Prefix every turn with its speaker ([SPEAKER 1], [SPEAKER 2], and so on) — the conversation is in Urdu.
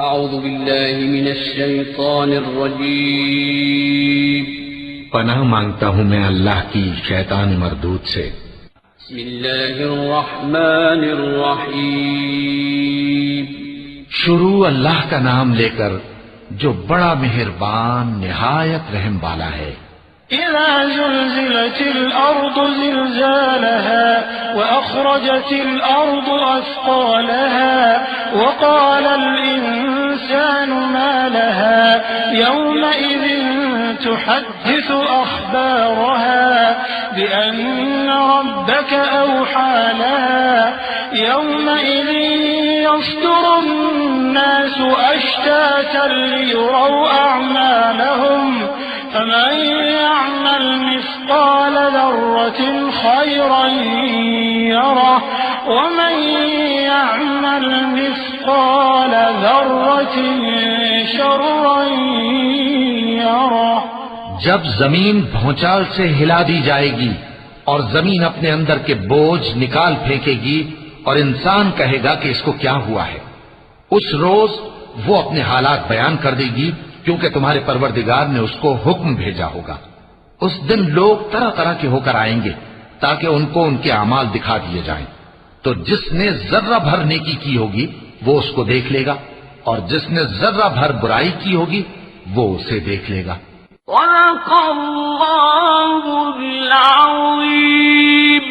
[SPEAKER 1] اعوذ باللہ من الشیطان الرجیم
[SPEAKER 2] پناہ مانگتا ہوں میں اللہ کی شیطان مردود سے۔
[SPEAKER 1] بسم اللہ الرحمن الرحیم
[SPEAKER 2] شروع اللہ کا نام لے کر جو بڑا مہربان نہایت رحم والا ہے۔
[SPEAKER 3] إذا زلزلت الأرض زلزالها وأخرجت الأرض أثقالها وقال الإنسان ما لها يومئذ تحدث أخبارها بأن ربك أوحى لها يومئذ يصدر الناس أشتاتا ليروا أعمالهم فمن يعمل مثقال ذرة خيرا يره ومن يعمل مثقال ذرة شرا يره۔
[SPEAKER 2] جب زمین بھونچال سے ہلا دی جائے گی اور زمین اپنے اندر کے بوجھ نکال پھینکے گی اور انسان کہے گا کہ اس کو کیا ہوا ہے، اس روز وہ اپنے حالات بیان کر دے گی کیونکہ تمہارے پروردگار نے اس کو حکم بھیجا ہوگا۔ اس دن لوگ طرح طرح کے ہو کر آئیں گے تاکہ ان کو ان کے اعمال دکھا دیے جائیں، تو جس نے ذرہ بھر نیکی کی ہوگی وہ اس کو دیکھ لے گا اور جس نے ذرہ بھر برائی کی ہوگی وہ اسے دیکھ لے گا۔
[SPEAKER 4] صدق اللہ العظیم۔